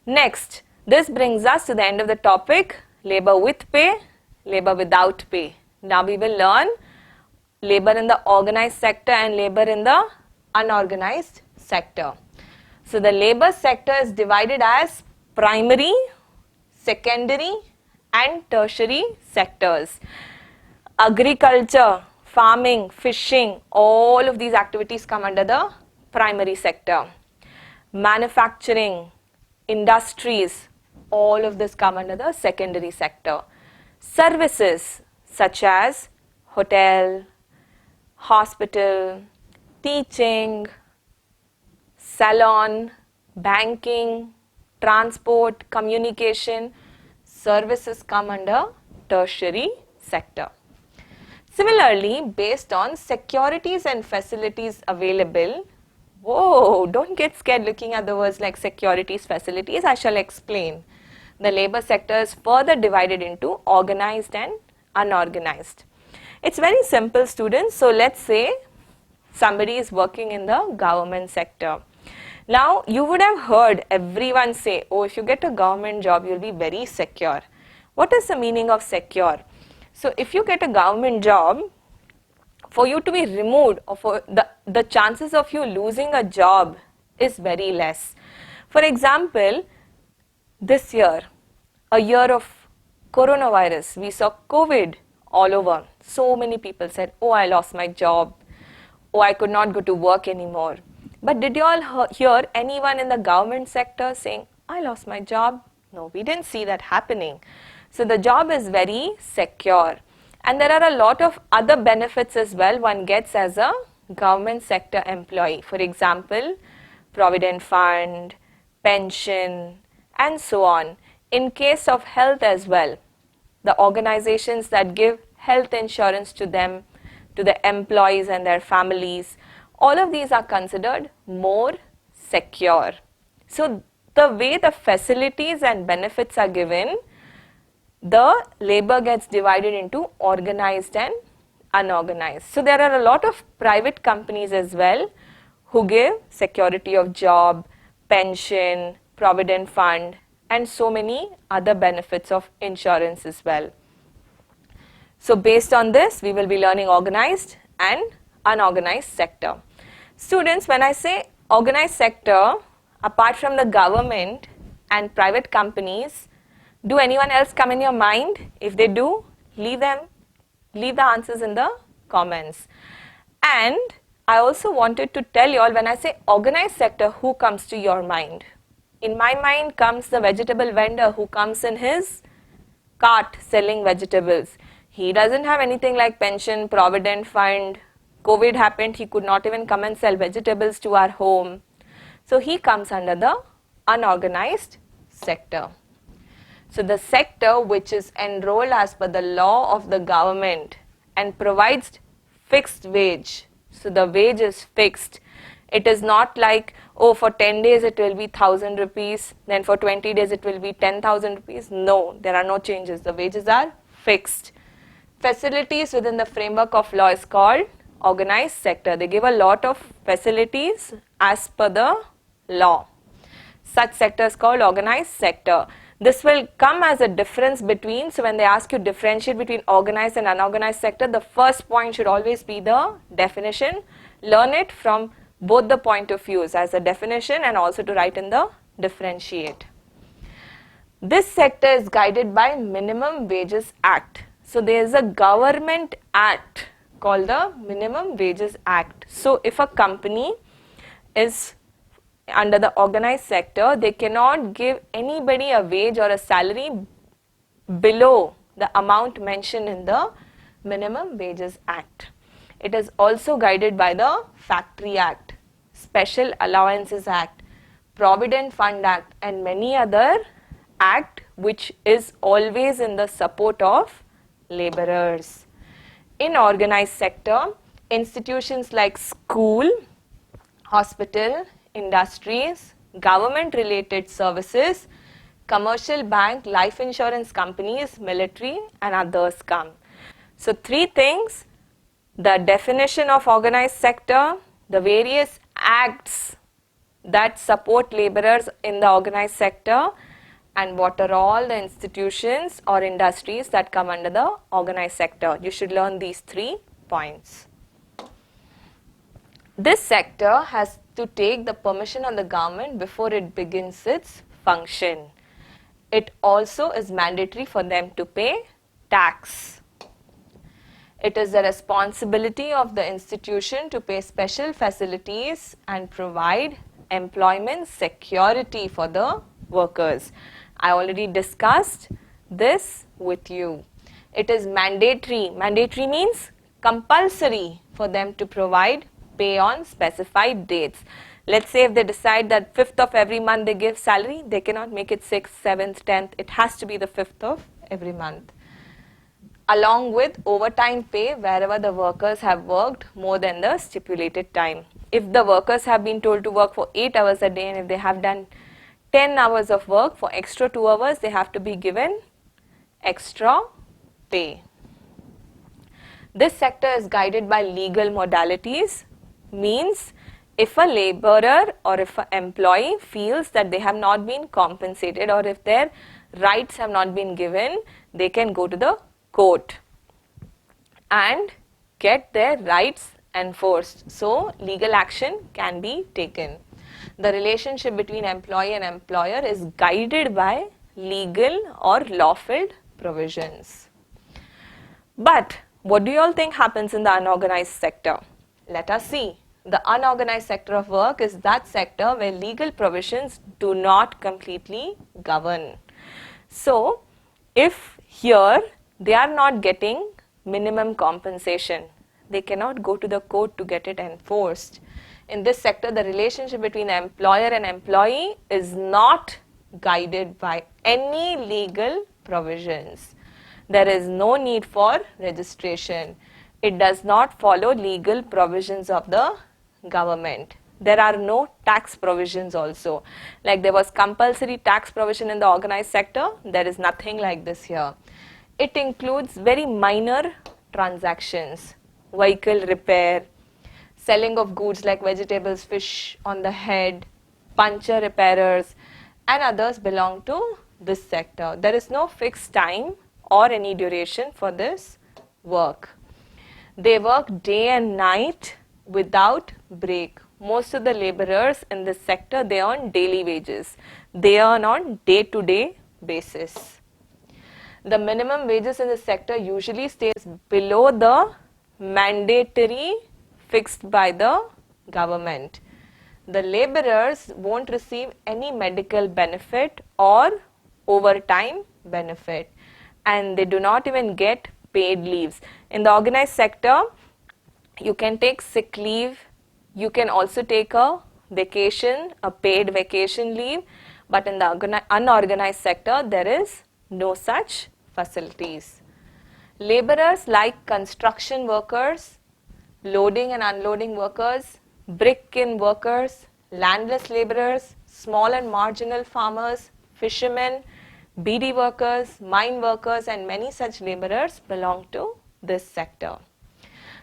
Next, this brings us to the end of the topic, labor with pay, labor without pay. Now we will learn labor in the organized sector and labor in the unorganized sector. So the labor sector is divided as primary, secondary and tertiary sectors. Agriculture, farming, fishing, all of these activities come under the primary sector. Manufacturing, industries, all of this come under the secondary sector. Services such as hotel, hospital, teaching, salon, banking, transport, communication, services come under tertiary sector. Similarly, based on securities and facilities available, whoa, don't get scared looking at the words like securities, facilities, I shall explain. The labor sector is further divided into organized and unorganized. It's very simple, students. So let's say somebody is working in the government sector. Now, you would have heard everyone say, oh, if you get a government job, you'll be very secure. What is the meaning of secure? So, if you get a government job, for you to be removed or for the chances of you losing a job is very less. For example, this year, a year of coronavirus, we saw COVID all over. So many people said, oh, I lost my job. Oh, I could not go to work anymore. But did you all hear anyone in the government sector saying, I lost my job? No, we didn't see that happening. So the job is very secure. And there are a lot of other benefits as well one gets as a government sector employee. For example, provident fund, pension, and so on. In case of health as well, the organizations that give health insurance to them, to the employees and their families, all of these are considered more secure. So the way the facilities and benefits are given, the labor gets divided into organized and unorganized. So there are a lot of private companies as well who give security of job, pension, provident fund, and so many other benefits of insurance as well. So based on this, we will be learning organized and unorganized sector. Students, when I say organized sector, apart from the government and private companies, do anyone else come in your mind? If they do, leave the answers in the comments. And I also wanted to tell you all, when I say organized sector, who comes to your mind? In my mind comes the vegetable vendor who comes in his cart selling vegetables. He doesn't have anything like pension, provident fund. COVID happened, he could not even come and sell vegetables to our home. So he comes under the unorganized sector. So the sector which is enrolled as per the law of the government and provides fixed wage. So the wage is fixed. It is not like, oh, for 10 days it will be 1,000 rupees, then for 20 days it will be 10,000 rupees. No, there are no changes. The wages are fixed. Facilities within the framework of law is called organized sector. They give a lot of facilities as per the law. Such sector is called organized sector. This will come as a difference between, so when they ask you differentiate between organized and unorganized sector, the first point should always be the definition. Learn it from both the point of views, as a definition and also to write in the differentiate. This sector is guided by Minimum Wages Act. So there is a government act called the Minimum Wages Act. So if a company is under the organized sector, they cannot give anybody a wage or a salary below the amount mentioned in the Minimum Wages Act. It is also guided by the Factory Act, Special Allowances Act, Provident Fund Act, and many other act which is always in the support of laborers. In organized sector, institutions like school, hospital, industries, government related services, commercial bank, life insurance companies, military and others come. So three things: the definition of organized sector, the various acts that support laborers in the organized sector, and what are all the institutions or industries that come under the organized sector. You should learn these 3 points. This sector has to take the permission of the government before it begins its function. It also is mandatory for them to pay tax. It is the responsibility of the institution to pay special facilities and provide employment security for the workers. I already discussed this with you. It is mandatory. Mandatory means compulsory for them to provide pay on specified dates. Let's say if they decide that 5th of every month they give salary, they cannot make it 6th, 7th, 10th. It has to be the 5th of every month. Along with overtime pay wherever the workers have worked more than the stipulated time. If the workers have been told to work for 8 hours a day, and if they have done 10 hours of work, for extra 2 hours they have to be given extra pay. This sector is guided by legal modalities, means if a laborer or if an employee feels that they have not been compensated or if their rights have not been given, they can go to the court and get their rights enforced. So, legal action can be taken. The relationship between employee and employer is guided by legal or lawful provisions. But what do you all think happens in the unorganized sector? Let us see. The unorganized sector of work is that sector where legal provisions do not completely govern. So, if here they are not getting minimum compensation, they cannot go to the court to get it enforced. In this sector, the relationship between the employer and employee is not guided by any legal provisions. There is no need for registration. It does not follow legal provisions of the government. There are no tax provisions also. Like there was compulsory tax provision in the organized sector, there is nothing like this here. It includes very minor transactions, vehicle repair, selling of goods like vegetables, fish on the head, puncture repairers, and others belong to this sector. There is no fixed time or any duration for this work. They work day and night without break. Most of the laborers in this sector, they earn daily wages. They earn on day-to-day basis. The minimum wages in the sector usually stays below the mandatory fixed by the government. The laborers won't receive any medical benefit or overtime benefit, and they do not even get paid leaves. In the organized sector, you can take sick leave, you can also take a vacation, a paid vacation leave, but in the unorganized sector, there is no such facilities. Laborers like construction workers, loading and unloading workers, brick kiln workers, landless laborers, small and marginal farmers, fishermen, beedi workers, mine workers, and many such laborers belong to this sector.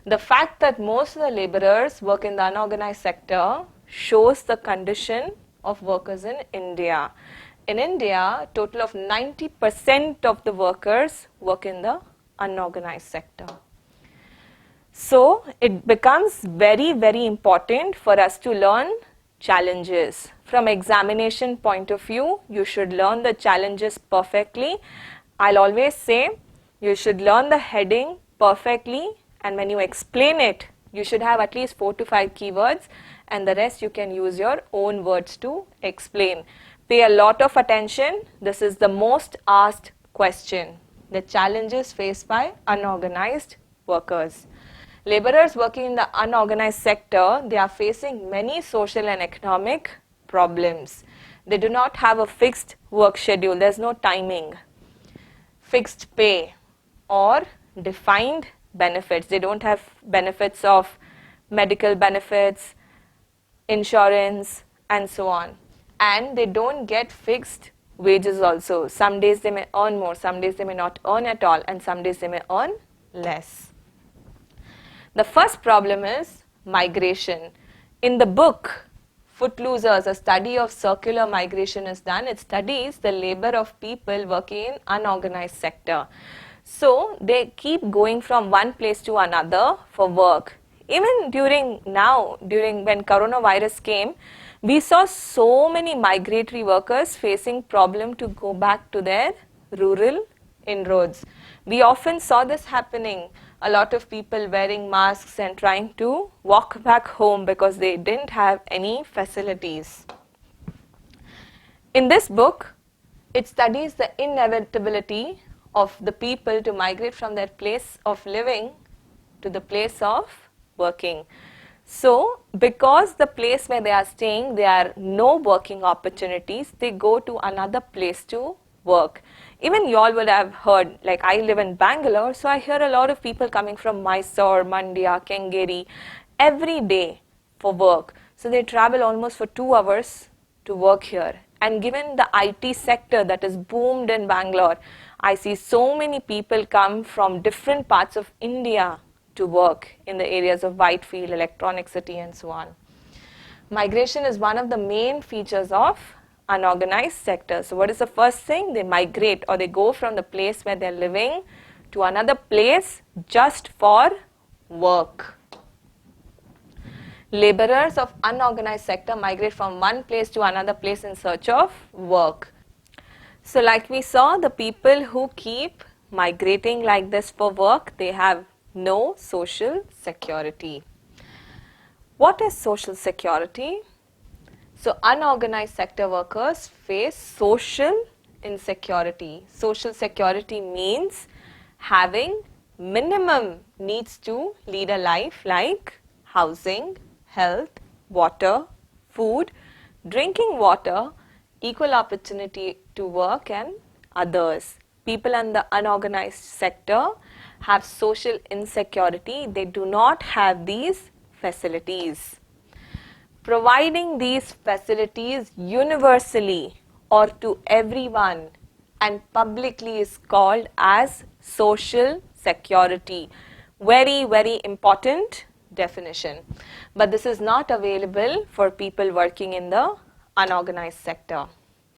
The fact that most of the laborers work in the unorganized sector shows the condition of workers in India. In India, total of 90% of the workers work in the unorganized sector. So, it becomes very, very important for us to learn challenges. From examination point of view, you should learn the challenges perfectly. I'll always say you should learn the heading perfectly, and when you explain it, you should have at least 4 to 5 keywords, and the rest you can use your own words to explain. Pay a lot of attention. This is the most asked question. The challenges faced by unorganized workers. Laborers working in the unorganized sector, they are facing many social and economic problems. They do not have a fixed work schedule. There's no timing, fixed pay, or defined benefits. They don't have benefits of medical benefits, insurance, and so on. And they don't get fixed wages also. Some days they may earn more, some days they may not earn at all, and some days they may earn less. The first problem is migration. In the book footloosers, a study of circular migration is done. It studies the labor of people working in unorganized sector. So they keep going from one place to another for work. Even during when coronavirus came, we saw so many migratory workers facing problem to go back to their rural inroads. We often saw this happening. A lot of people wearing masks and trying to walk back home because they didn't have any facilities. In this book, it studies the inevitability of the people to migrate from their place of living to the place of working. So, because the place where they are staying, there are no working opportunities, they go to another place to work. Even you all would have heard, like I live in Bangalore, so I hear a lot of people coming from Mysore, Mandya, Kengeri every day for work. So they travel almost for 2 hours to work here. And given the IT sector that is boomed in Bangalore, I see so many people come from different parts of India to work in the areas of Whitefield, Electronic City and so on. Migration is one of the main features of unorganized sector. So what is the first thing? They migrate, or they go from the place where they're living to another place just for work. Laborers of unorganized sector migrate from one place to another place in search of work. So like we saw, the people who keep migrating like this for work, they have no social security. What is social security? So unorganized sector workers face social insecurity. Social security means having minimum needs to lead a life like housing, health, water, food, drinking water, equal opportunity to work and others. People in the unorganized sector have social insecurity. They do not have these facilities. Providing these facilities universally or to everyone and publicly is called as social security. Very, very important definition. But this is not available for people working in the unorganized sector.